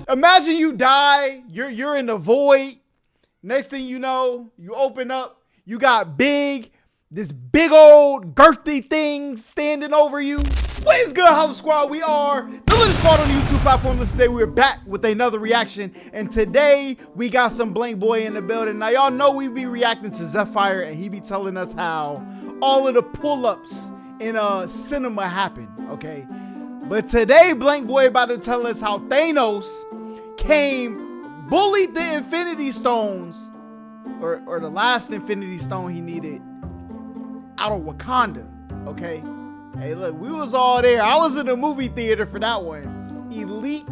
Imagine you die, you're in the void. Next thing you know, you open up, you got this big old girthy thing standing over you. What is good, HollaSquad? We are the latest squad on the YouTube platform. Listen, today we're back with another reaction, and today we got some Blank Boy in the building. Now y'all know we be reacting to Zephyr, and he be telling us how all of the pull-ups in cinema happen, okay? But today Blank Boy about to tell us how Thanos came, bullied the Infinity Stones, or the last Infinity Stone he needed, out of Wakanda, okay? Hey, look, we was all there. I was in the movie theater for that one. Elite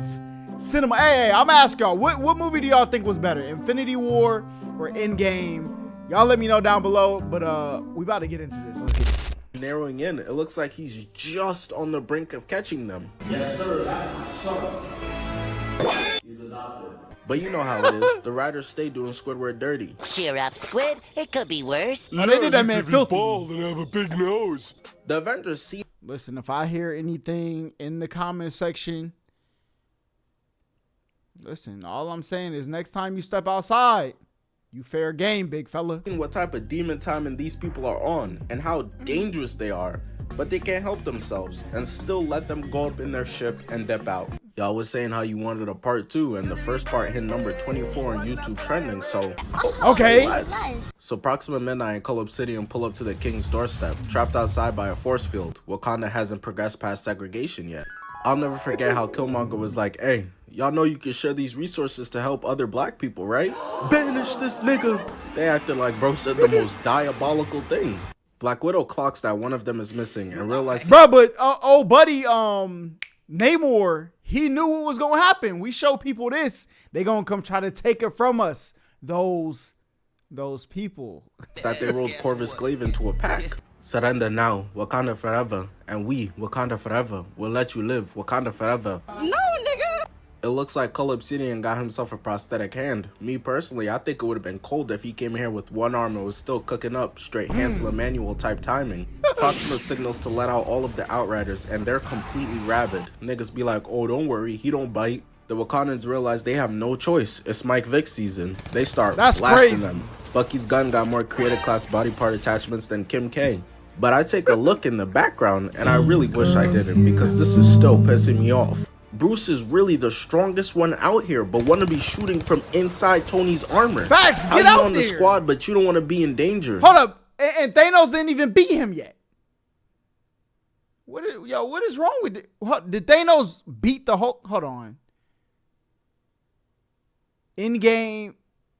Cinema. Hey, I'm gonna ask y'all, what movie do y'all think was better, Infinity War or Endgame? Y'all let me know down below, but we about to get into this. Let's get it. Narrowing in, it looks like he's just on the brink of catching them. Yes, sir, that's my son. He's adopted. But you know how it is. The writers stay doing Squidward dirty. Cheer up, Squid. It could be worse. No, they did that man filthy. Bald and have a big nose. The Avengers see. Listen, if I hear anything in the comment section, listen, all I'm saying is next time you step outside, you fair game, big fella. What type of demon timing these people are on and how dangerous they are, but they can't help themselves and still let them go up in their ship and dip out. Y'all was saying how you wanted a part 2, and the first part hit number 24 on YouTube trending, so okay. So Proxima Midnight and Cull City and pull up to the king's doorstep, trapped outside by a force field. Wakanda hasn't progressed past segregation yet. I'll never forget how Killmonger was like, hey, y'all know you can share these resources to help other black people, right? Banish this nigga. They acted like bro said the most diabolical thing. Black Widow clocks that one of them is missing and realizes, bro, but old buddy Namor, he knew what was gonna happen. We show people this, they gonna come try to take it from us. Those people that they rolled Corvus Glaive into a pack. Surrender now, Wakanda forever, and we, Wakanda forever, will let you live, Wakanda forever. No, nigga. It looks like Cull Obsidian got himself a prosthetic hand. Me personally, I think it would have been cold if he came here with one arm and was still cooking up straight Hansel Emmanuel type timing. Proxima signals to let out all of the Outriders, and they're completely rabid. Niggas be like, oh, don't worry, he don't bite. The Wakandans realize they have no choice. It's Mike Vick season. They start blasting them. Bucky's gun got more creative class body part attachments than Kim K. But I take a look in the background, and I really wish I didn't, because this is still pissing me off. Bruce is really the strongest one out here, but want to be shooting from inside Tony's armor. Facts, How get you out on the there. squad, but you don't want to be in danger? Hold up, and Thanos didn't even beat him yet. What is wrong with it? Did Thanos beat the Hulk? Hold on. In game.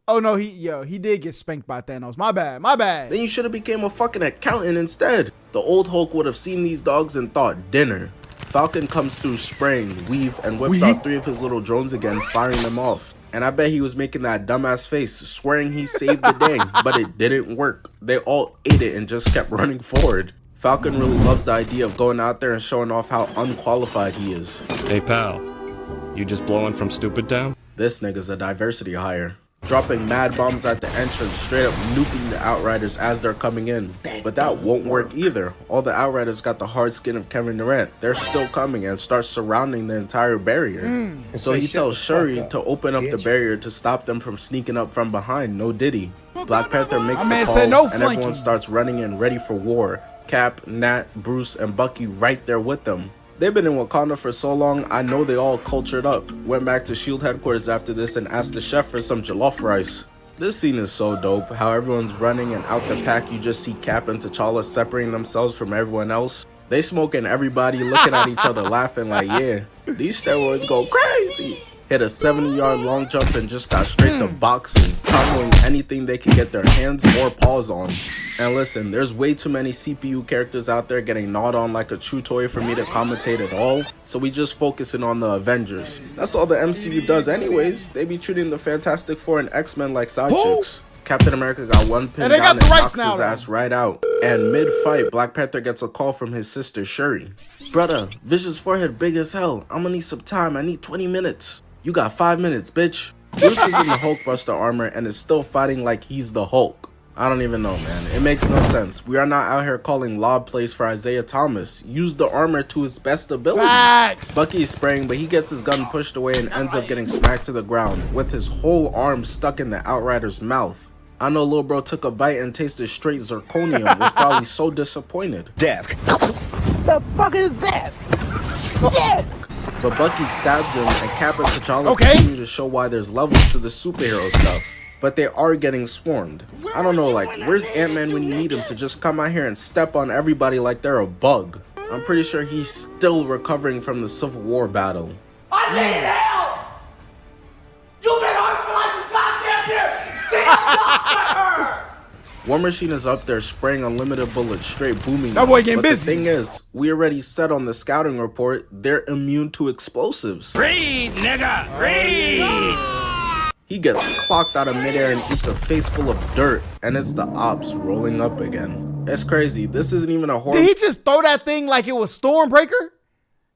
Oh no, he did get spanked by Thanos. My bad. Then you should have became a fucking accountant instead. The old Hulk would have seen these dogs and thought dinner. Falcon comes through spraying, weave, and whips out 3 of his little drones again, firing them off. And I bet he was making that dumbass face, swearing he saved the day, but it didn't work. They all ate it and just kept running forward. Falcon really loves the idea of going out there and showing off how unqualified he is. Hey pal, you just blowing from Stupid Town? This nigga's a diversity hire. Dropping mad bombs at the entrance, straight up nuking the Outriders as they're coming in. But that won't work either. All the Outriders got the hard skin of Kevin Durant. They're still coming and start surrounding the entire barrier. So he tells Shuri to open up the barrier to stop them from sneaking up from behind. No diddy. Black Panther makes the call, and everyone starts running in ready for war. Cap, Nat, Bruce, and Bucky right there with them. They've been in Wakanda for so long, I know they all cultured up. Went back to S.H.I.E.L.D. headquarters after this and asked the chef for some jollof rice. This scene is so dope, how everyone's running and out the pack you just see Cap and T'Challa separating themselves from everyone else. They smoking everybody, looking at each other laughing like, yeah, these steroids go crazy. Hit a 70-yard long jump and just got straight to boxing, conquering anything they can get their hands or paws on. And listen, there's way too many CPU characters out there getting gnawed on like a chew toy for me to commentate at all, so we just focusing on the Avengers. That's all the MCU does anyways. They be treating the Fantastic Four and X-Men like side chicks. Captain America got one pin down and knocks his ass right out. And mid-fight, Black Panther gets a call from his sister Shuri. Brother, Vision's forehead big as hell. I'm gonna need some time. I need 20 minutes. You got 5 minutes, bitch. Bruce is in the Hulkbuster armor and is still fighting like he's the Hulk. I don't even know, man. It makes no sense. We are not out here calling lob plays for Isaiah Thomas. Use the armor to his best abilities. Facts. Bucky is spraying, but he gets his gun pushed away and ends up getting smacked to the ground with his whole arm stuck in the Outrider's mouth. I know Lil Bro took a bite and tasted straight zirconium, was probably so disappointed. Death. The fuck is that? Death. But Bucky stabs him, and Cap and T'Challa Okay. continue to show why there's levels to the superhero stuff. But they are getting swarmed. I don't know, like, where's Ant-Man when you need him to just come out here and step on everybody like they're a bug? I'm pretty sure he's still recovering from the Civil War battle. I need help! You've been hurt for like a goddamn year! Send a doctor! War Machine is up there spraying unlimited bullets, straight booming. That boy getting but busy. The thing is, we already said on the scouting report, they're immune to explosives. Read, nigga. Read. He gets clocked out of midair and eats a face full of dirt, and it's the ops rolling up again. It's crazy. This isn't even a horror Did he just throw that thing like it was Stormbreaker?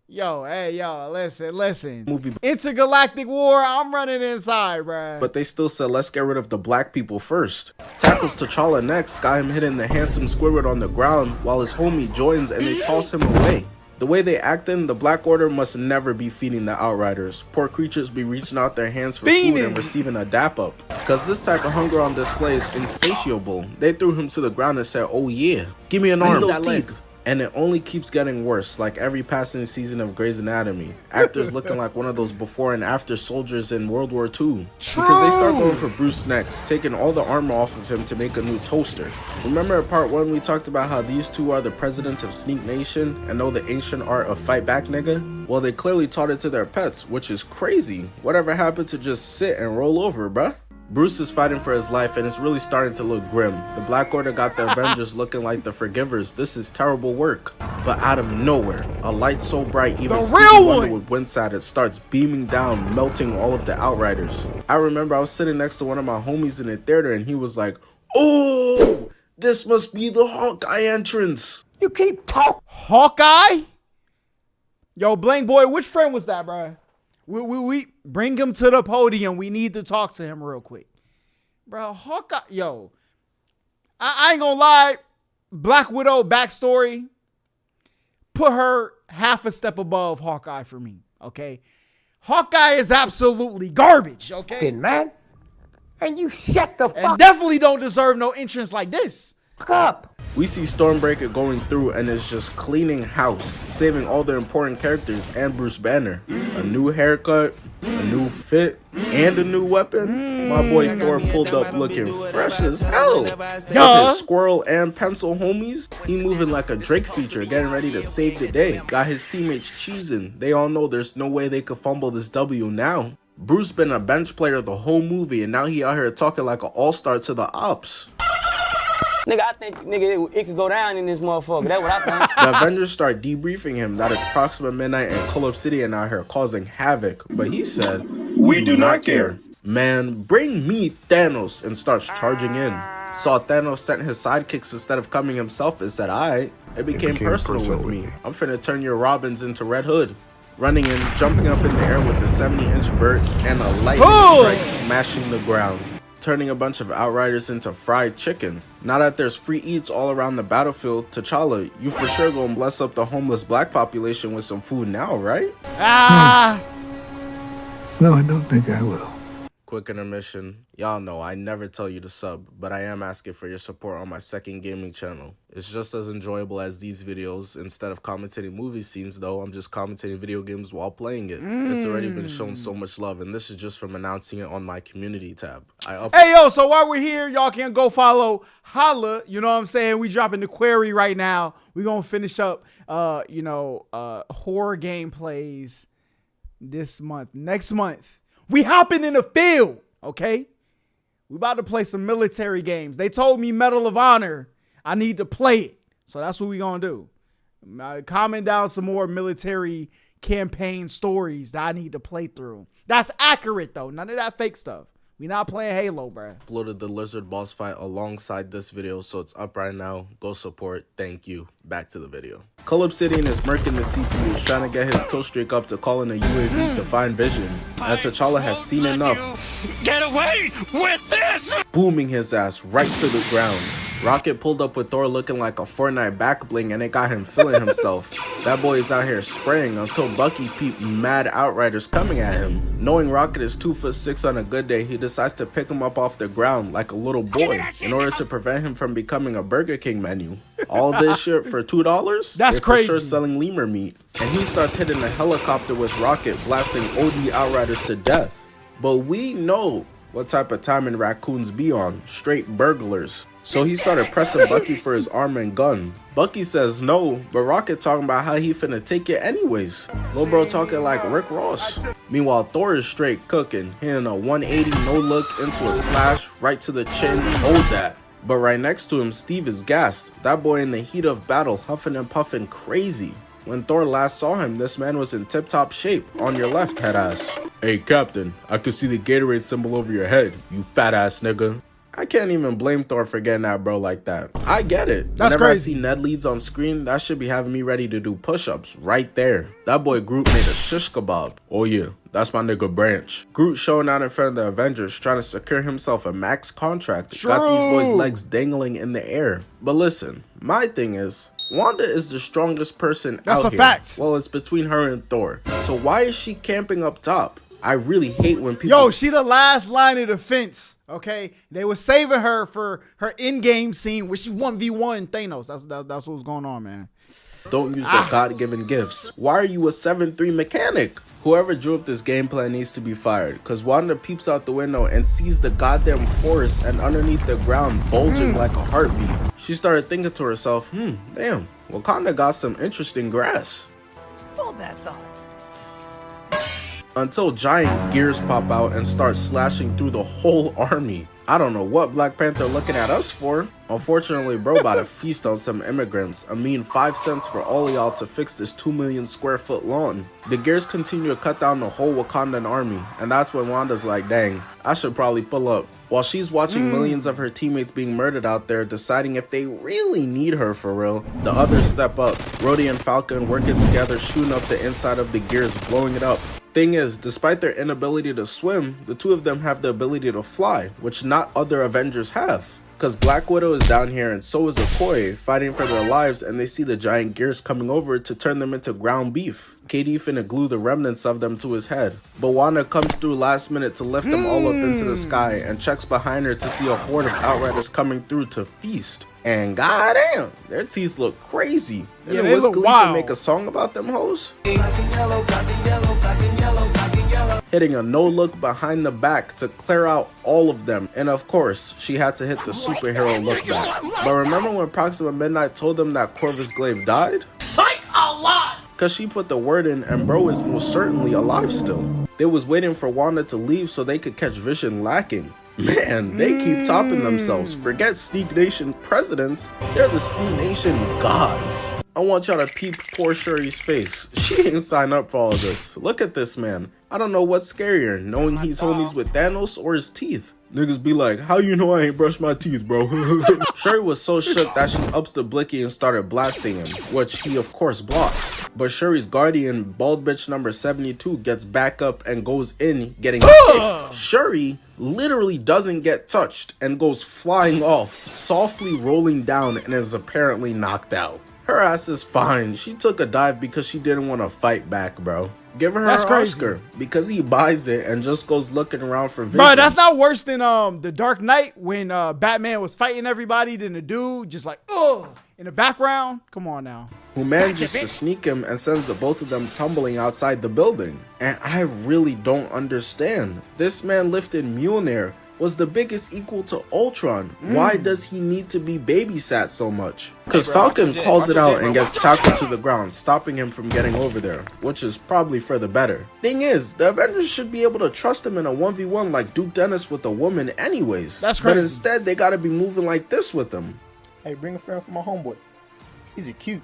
Yo, hey, yo, listen. movie. Intergalactic war, I'm running inside, bruh. But they still said, let's get rid of the black people first. Tackles T'Challa next, got him hitting the handsome Squidward on the ground, while his homie joins and they toss him away. The way they acting, the Black Order must never be feeding the Outriders. Poor creatures be reaching out their hands for food and receiving a dap up. Cause this type of hunger on display is insatiable. They threw him to the ground and said, oh yeah, give me an arm, those teeth. And it only keeps getting worse, like every passing season of Grey's Anatomy. Actors looking like one of those before and after soldiers in World War II. Because they start going for Bruce next, taking all the armor off of him to make a new toaster. Remember in part 1 we talked about how these two are the presidents of Sneak Nation and know the ancient art of fight back, nigga? Well, they clearly taught it to their pets, which is crazy. Whatever happened to just sit and roll over, bruh? Bruce is fighting for his life and it's really starting to look grim. The Black Order got the Avengers looking like the Forgivers. This is terrible work. But out of nowhere, a light so bright even Stevie Wonder would wince at it starts beaming down, melting all of the Outriders. I remember I was sitting next to one of my homies in the theater and he was like, oh, this must be the Hawkeye entrance. You keep talking. Hawkeye? Yo, Blank Boy, which friend was that, bruh? We bring him to the podium. We need to talk to him real quick. Bro, Hawkeye, yo. I ain't gonna lie. Black Widow backstory. Put her half a step above Hawkeye for me, okay? Hawkeye is absolutely garbage, okay? Man. And you shut the fuck And definitely don't deserve no entrance like this. up. We see Stormbreaker going through and is just cleaning house, saving all the important characters and Bruce Banner. A new haircut, a new fit, and a new weapon. My boy Thor pulled up looking fresh as hell. With his squirrel and pencil homies, he moving like a Drake feature, getting ready to save the day. Got his teammates cheesing. They all know there's no way they could fumble this W now. Bruce been a bench player the whole movie and now he out here talking like an all-star to the ops. Nigga, I think, nigga, it could go down in this motherfucker. That's what I think. The Avengers start debriefing him that it's Proxima Midnight and Cull Obsidian out here causing havoc, but he said, we do not care. Man, bring me Thanos, and starts charging in. Saw Thanos sent his sidekicks instead of coming himself and said, alright, it became personal with me. I'm finna turn your Robins into Red Hood. Running in, jumping up in the air with a 70-inch vert and a lightning strike smashing the ground, turning a bunch of Outriders into fried chicken. Now that there's free eats all around the battlefield, T'Challa, you for sure gonna bless up the homeless black population with some food now, right? No, I don't think I will. Quick intermission. Y'all know I never tell you to sub, but I am asking for your support on my second gaming channel. It's just as enjoyable as these videos. Instead of commentating movie scenes though, I'm just commentating video games while playing it. It's already been shown so much love, and this is just from announcing it on my community tab. Hey yo, so while we're here, y'all can go follow Holla, you know what I'm saying? We dropping the query right now. We gonna finish up horror gameplays this month. Next month, we hopping in the field, okay? We about to play some military games. They told me Medal of Honor. I need to play it. So that's what we gonna do. Comment down some more military campaign stories that I need to play through. That's accurate though. None of that fake stuff. We not playing Halo, bruh. Uploaded the lizard boss fight alongside this video, so it's up right now. Go support. Thank you. Back to the video. Cull Obsidian is murking the CPUs, trying to get his kill streak up to call in a UAV to find vision. And T'Challa has seen enough. Get away with this! Booming his ass right to the ground. Rocket pulled up with Thor looking like a Fortnite back bling, and it got him feeling himself. That boy is out here spraying until Bucky peeped mad Outriders coming at him. Knowing Rocket is 2'6" on a good day, he decides to pick him up off the ground like a little boy in order to prevent him from becoming a Burger King menu. All this shit for $2? That's They're crazy. for sure selling lemur meat. And he starts hitting a helicopter with Rocket, blasting OD Outriders to death. But we know what type of timing raccoons be on, straight burglars. So he started pressing Bucky for his arm and gun. Bucky says no, but Rocket talking about how he finna take it anyways. Lil bro talking like Rick Ross. Meanwhile, Thor is straight cooking, hitting a 180 no look into a slash right to the chin. Hold that. But right next to him, Steve is gassed. That boy in the heat of battle, huffing and puffing crazy. When Thor last saw him, this man was in tip-top shape. On your left, head ass. Hey, Captain, I could see the Gatorade symbol over your head, you fat ass nigga. I can't even blame Thor for getting that bro like that. I get it. That's Whenever crazy. I see Ned leads on screen, that should be having me ready to do push-ups right there. That boy Groot made a shish kebab. Oh yeah, that's my nigga Branch. Groot showing out in front of the Avengers, trying to secure himself a max contract. Got these boys' legs dangling in the air. But listen, my thing is, Wanda is the strongest person That's out a here. fact. Well, it's between her and Thor. So why is she camping up top? I really hate when people... Yo, she the last line of defense, okay? They were saving her for her in-game scene where she 1v1 Thanos. That's what was going on, man. don't use their God-given gifts. Why are you a 7-3 mechanic? Whoever drew up this game plan needs to be fired, cause Wanda peeps out the window and sees the goddamn forest and underneath the ground bulging like a heartbeat. She started thinking to herself, damn, Wakanda got some interesting grass. Hold that thought. Until giant gears pop out and start slashing through the whole army. I don't know what Black Panther looking at us for. Unfortunately, bro about to feast on some immigrants. A mean 5 cents for all of y'all to fix this 2 million square foot lawn. The gears continue to cut down the whole Wakandan army, and that's when Wanda's like, dang, I should probably pull up. While she's watching millions of her teammates being murdered out there, deciding if they really need her for real, the others step up. Rhodey and Falcon working together, shooting up the inside of the gears, blowing it up. Thing is, despite their inability to swim, the two of them have the ability to fly, which not other Avengers have. Cause Black Widow is down here and so is Okoye, fighting for their lives, and they see the giant gears coming over to turn them into ground beef. KD finna glue the remnants of them to his head. But Wanda comes through last minute to lift them all up into the sky and checks behind her to see a horde of Outriders coming through to feast. And goddamn, their teeth look crazy. Yeah, Didn't they Wiz look Khalifa wild. make a song about them hoes? Hitting a no-look behind the back to clear out all of them. And of course, she had to hit the superhero look back. But remember when Proxima Midnight told them that Corvus Glaive died? Psych a lot! Cause she put the word in and bro is most certainly alive still. They was waiting for Wanda to leave so they could catch Vision lacking. Man, they keep topping themselves. Forget Sneak Nation presidents, they're the Sneak Nation gods. I want y'all to peep poor Shuri's face. She didn't sign up for all of this. Look at this man. I don't know what's scarier, knowing he's homies with Thanos or his teeth. Niggas be like, how you know I ain't brushed my teeth, bro? Shuri was so shook that she ups the blicky and started blasting him, which he of course blocks. But Shuri's guardian, bald bitch number 72, gets back up and goes in, getting kicked. Shuri literally doesn't get touched and goes flying off, softly rolling down, and is apparently knocked out. Her ass is fine. She took a dive because she didn't want to fight back, bro. Give her That's her crazy. Oscar because he buys it and just goes looking around for Vision. Bro, that's not worse than the Dark Knight when Batman was fighting everybody, then the dude just like, ugh, in the background. Come on now. Who manages to sneak him and sends the both of them tumbling outside the building. And I really don't understand. This man lifted Mjolnir, was the biggest equal to Ultron. Why does he need to be babysat so much? Because Falcon calls it out and gets tackled to the ground, stopping him from getting over there, which is probably for the better. Thing is, the Avengers should be able to trust him in a 1v1 like Duke Dennis with a woman anyways. That's But crazy. instead, they gotta be moving like this with him. Hey, bring a friend for my homeboy. He's a cute.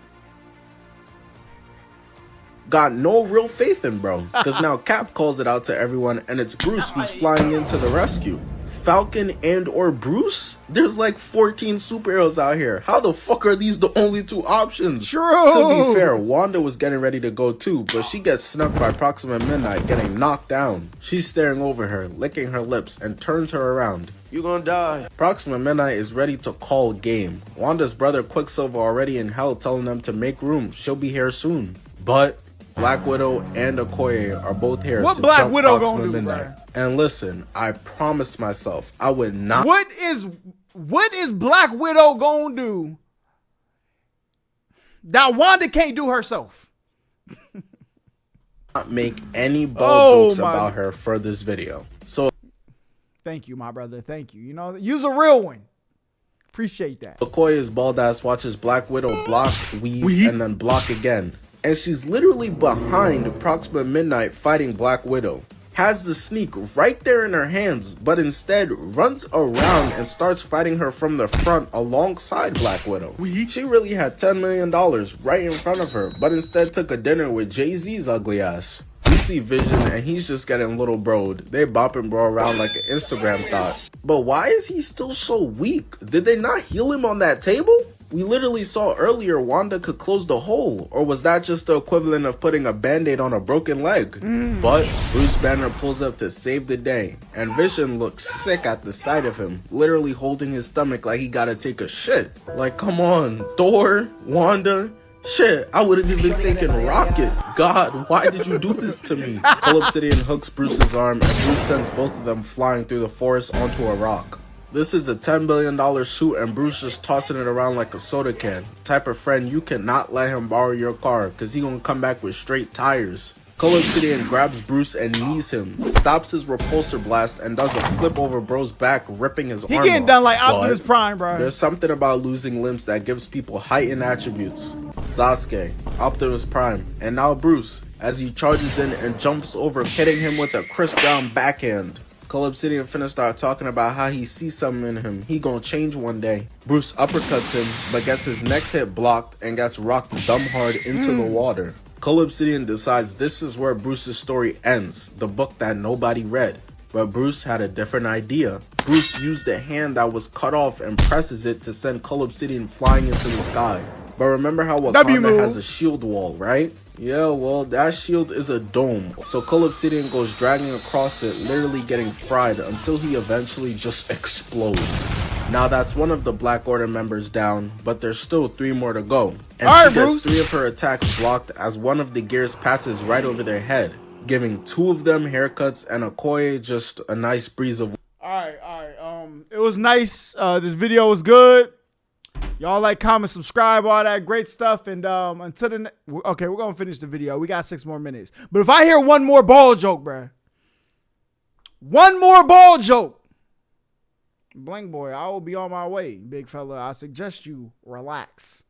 got no real faith in bro, because now Cap calls it out to everyone and it's Bruce who's flying in to the rescue. Falcon and or Bruce? There's like 14 superheroes out here. How the fuck are these the only two options? True. To be fair, Wanda was getting ready to go too, but she gets snuck by Proxima Midnight, getting knocked down. She's staring over her, licking her lips, and turns her around. You gonna die. Proxima Midnight is ready to call game. Wanda's brother Quicksilver already in hell telling them to make room. She'll be here soon. But Black Widow and Okoye are both here What to Black jump Widow Proxima gonna do, Midnight. bruh? And listen, I promised myself I would not What is Black Widow gonna do that Wanda can't do herself? make any bold jokes my- about her for this video. So Thank you, my brother. Thank you. You know, use a real one. Appreciate that. Okoye's bald ass watches Black Widow block, weave, and then block again. And she's literally behind Proxima Midnight fighting Black Widow. Has the sneak right there in her hands, but instead runs around and starts fighting her from the front alongside Black Widow. She really had $10 million right in front of her, but instead took a dinner with Jay-Z's ugly ass. We see Vision and he's just getting little broed. They bopping bro around like an Instagram thought. But why is he still so weak? Did they not heal him on that table? We literally saw earlier Wanda could close the hole, or was that just the equivalent of putting a band-aid on a broken leg? But Bruce Banner pulls up to save the day, and Vision looks sick at the sight of him, literally holding his stomach like he gotta take a shit. Like, come on, Thor, Wanda, shit, I would've even taken Rocket. God, why did you do this to me? Cull Obsidian hooks Bruce's arm, and Bruce sends both of them flying through the forest onto a rock. This is a $10 billion suit and Bruce just tossing it around like a soda can. Type of friend you cannot let him borrow your car, cause he gonna come back with straight tires. Cull Obsidian grabs Bruce and knees him, stops his repulsor blast, and does a flip over bro's back, ripping his arm Getting off. done like But Optimus Prime, bro. there's something about losing limbs that gives people heightened attributes. Sasuke, Optimus Prime, and now Bruce, as he charges in and jumps over, hitting him with a Chris Brown backhand. Cull Obsidian finna start talking about how he sees something in him. He gonna change one day. Bruce uppercuts him, but gets his next hit blocked and gets rocked dumb hard into the water. Cull Obsidian decides this is where Bruce's story ends, the book that nobody read. But Bruce had a different idea. Bruce used a hand that was cut off and presses it to send Cull Obsidian flying into the sky. But remember how Wakanda has a shield wall, right? Yeah, well, that shield is a dome. So Cull Obsidian goes dragging across it, literally getting fried until he eventually just explodes. Now that's one of the Black Order members down, but there's still 3 more to go. And she gets 3 of her attacks blocked as one of the gears passes right over their head, giving 2 of them haircuts and Okoye just a nice breeze of... Alright. It was nice. This video was good. Y'all like, comment, subscribe, all that great stuff. And until the okay, we're gonna finish the video. We got 6 more minutes. But if I hear one more ball joke, bruh, one more ball joke, Blank Boy, I will be on my way, big fella. I suggest you relax.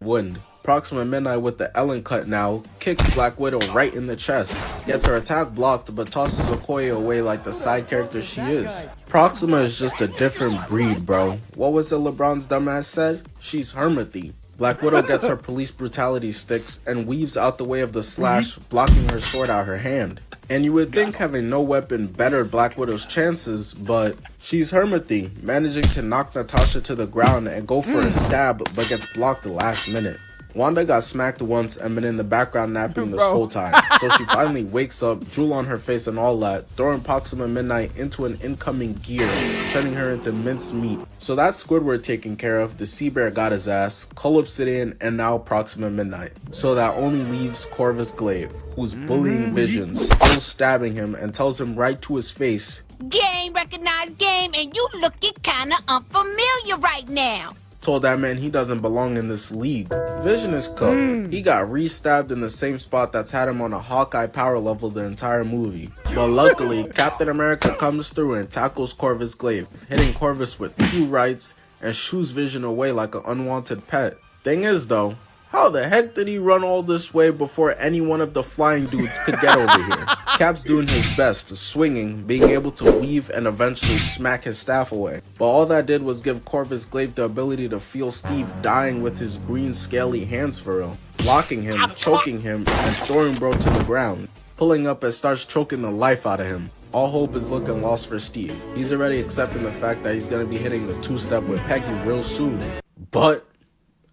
Wind. Proxima Midnight with the Ellen cut now kicks Black Widow right in the chest, gets her attack blocked but tosses Okoye away like the side character she is. Proxima is just a different breed, bro. What was it LeBron's dumbass said? She's Hermithy. Black Widow gets her police brutality sticks and weaves out the way of the slash, blocking her sword out her hand. And you would think having no weapon bettered Black Widow's chances, but she's Hermithy, managing to knock Natasha to the ground and go for a stab but gets blocked the last minute. Wanda got smacked once and been in the background napping this whole time, so she finally wakes up, drool on her face and all that, throwing Proxima Midnight into an incoming gear, turning her into minced meat. So that's Squidward taken care of, the Sea Bear got his ass, Cull Obsidian, and now Proxima Midnight. So that only leaves Corvus Glaive, who's bullying Vision, still stabbing him, and tells him right to his face, Game, recognized game, and you looking kinda unfamiliar right now. told that man he doesn't belong in this league. Vision is cooked. He got re-stabbed in the same spot that's had him on a Hawkeye power level the entire movie. But luckily, Captain America comes through and tackles Corvus Glaive, hitting Corvus with 2 rights and shoos Vision away like an unwanted pet. Thing is though, how the heck did he run all this way before any one of the flying dudes could get over here? Cap's doing his best, swinging, being able to weave and eventually smack his staff away. But all that did was give Corvus Glaive the ability to feel Steve dying with his green scaly hands for real, blocking him, choking him, and throwing bro to the ground. Pulling up and starts choking the life out of him. All hope is looking lost for Steve. He's already accepting the fact that he's gonna be hitting the two-step with Peggy real soon. But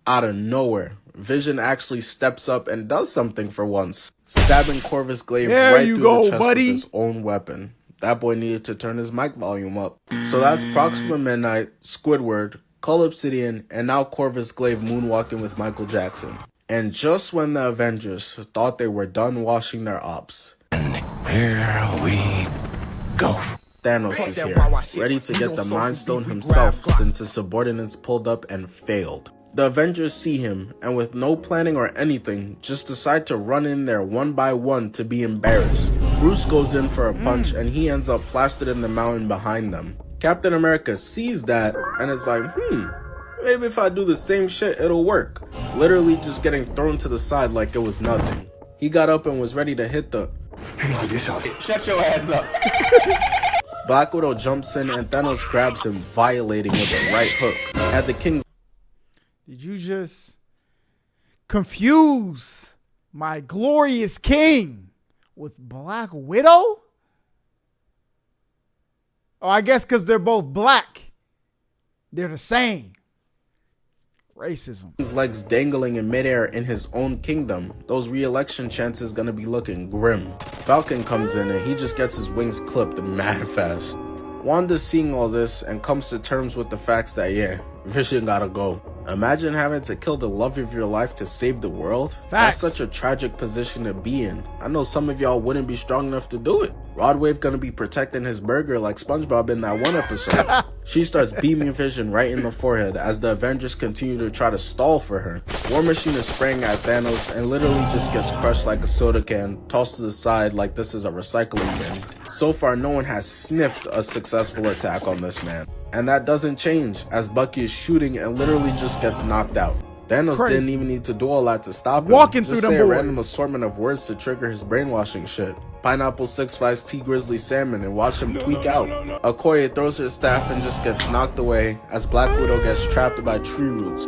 out of nowhere, Vision actually steps up and does something for once, stabbing Corvus Glaive right through the chest with his own weapon. That boy needed to turn his mic volume up. So that's Proxima Midnight, Squidward, Cull Obsidian, and now Corvus Glaive moonwalking with Michael Jackson. And just when the Avengers thought they were done washing their ops, Here we go. Thanos is here, ready to get the Mind Stone himself since his subordinates pulled up and failed. The Avengers see him, and with no planning or anything, just decide to run in there one by one to be embarrassed. Bruce goes in for a punch and he ends up plastered in the mountain behind them. Captain America sees that and is like, maybe if I do the same shit, it'll work. Literally just getting thrown to the side like it was nothing. He got up and was ready to hit the... Shut your ass up. Black Widow jumps in and Thanos grabs him, violating with a right hook. At the King's... Did you just confuse my glorious king with Black Widow? Oh, I guess because they're both black. They're the same. Racism. His legs dangling in midair in his own kingdom. Those re-election chances gonna be looking grim. Falcon comes in and he just gets his wings clipped mad fast. Wanda's seeing all this and comes to terms with the facts that Vision gotta go. Imagine having to kill the love of your life to save the world. That's such a tragic position to be in. I know some of y'all wouldn't be strong enough to do it. Rodwave gonna be protecting his burger like SpongeBob in that one episode. She starts beaming Vision right in the forehead as the Avengers continue to try to stall for her. War Machine is spraying at Thanos and literally just gets crushed like a soda can, tossed to the side like this is a recycling bin. So far, no one has sniffed a successful attack on this man. And that doesn't change as Bucky is shooting and literally just gets knocked out. Thanos didn't even need to do all that to stop him. Walking just through say them a boys. random assortment of words to trigger his brainwashing shit. Pineapple 6'5" T Grizzly Salmon and watch him tweak out. Okoye throws her staff and just gets knocked away as Black Widow gets trapped by tree roots.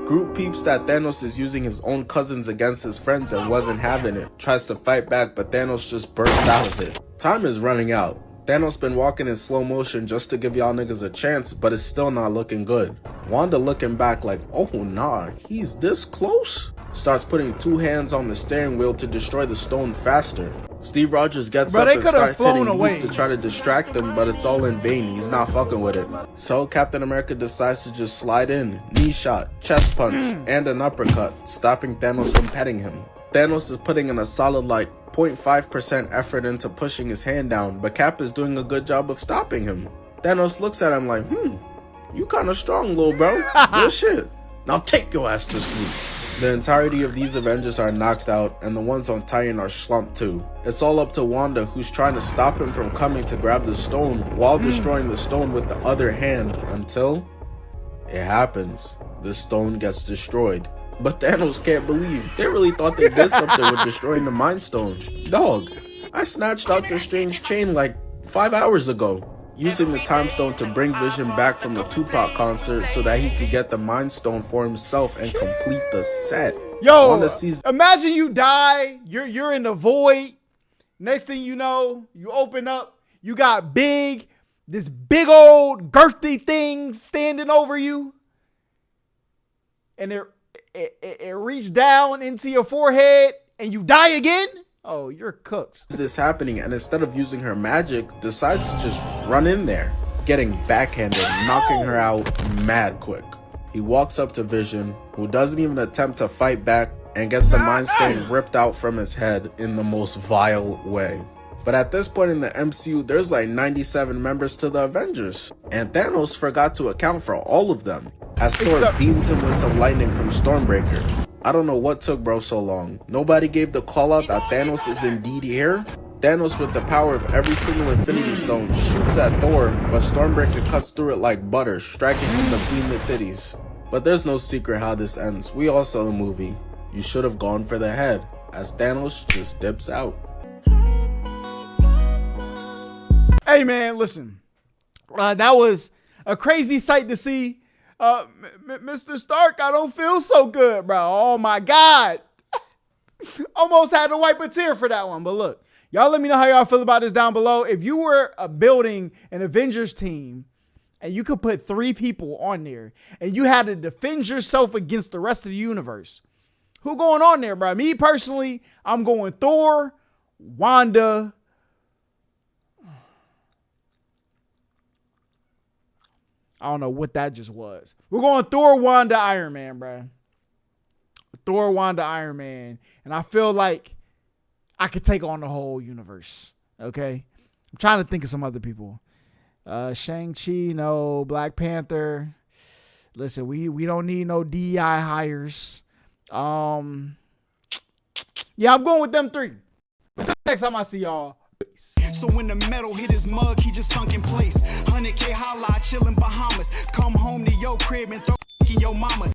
Groot peeps that Thanos is using his own cousins against his friends and wasn't having it. Tries to fight back, but Thanos just bursts out of it. Time is running out. Thanos been walking in slow motion just to give y'all niggas a chance, but it's still not looking good. Wanda looking back like, oh nah, he's this close? Starts putting two hands on the steering wheel to destroy the stone faster. Steve Rogers gets up and starts hitting East to try to distract him, but it's all in vain. He's not fucking with it. So Captain America decides to just slide in, knee shot, chest punch, and an uppercut, stopping Thanos from petting him. Thanos is putting in a solid like 0.5% effort into pushing his hand down, but Cap is doing a good job of stopping him. Thanos looks at him like, you kinda strong, little bro. Good shit. Now take your ass to sleep. The entirety of these Avengers are knocked out, and the ones on Titan are slumped too. It's all up to Wanda, who's trying to stop him from coming to grab the stone while destroying the stone with the other hand until it happens. The stone gets destroyed. But Thanos can't believe they really thought they did something with destroying the Mind Stone. Dog, I snatched Doctor Strange chain like 5 hours ago, using the Time Stone to bring Vision back from the Tupac concert so that he could get the Mind Stone for himself and complete the set. Yo, imagine you die, you're in the void. Next thing you know, you open up, you got this big old girthy thing standing over you. And it reached down into your forehead and you die again? Oh, you're cooked. This happening, and instead of using her magic, decides to just run in there, getting backhanded, knocking her out mad quick. He walks up to Vision, who doesn't even attempt to fight back, and gets the Mind Stone ripped out from his head in the most vile way. But at this point in the MCU, there's like 97 members to the Avengers, and Thanos forgot to account for all of them, as Thor beams him with some lightning from Stormbreaker. I don't know what took bro so long. Nobody gave the call out that Thanos is indeed here. Thanos, with the power of every single Infinity Stone, shoots at Thor, but Stormbreaker cuts through it like butter, striking him between the titties. But there's no secret how this ends. We all saw the movie. You should have gone for the head, as Thanos just dips out. Hey, man, listen. That was a crazy sight to see. Mr. Stark, I don't feel so good, bro. Oh, my God. Almost had to wipe a tear for that one. But look, y'all let me know how y'all feel about this down below. If you were building an Avengers team and you could put 3 people on there and you had to defend yourself against the rest of the universe, who going on there, bro? Me personally, I'm going Thor, Wanda. I don't know what that just was. We're going Thor, Wanda, Iron Man, bro. Thor, Wanda, Iron Man. And I feel like I could take on the whole universe. Okay? I'm trying to think of some other people. Shang-Chi, no. Black Panther. Listen, we don't need no DEI hires. Yeah, I'm going with them 3. Until next time I see y'all. Peace. So when the metal hit his mug, he just sunk in place. 100K Holla, chillin' Bahamas. Come home to your crib and throw in your mama.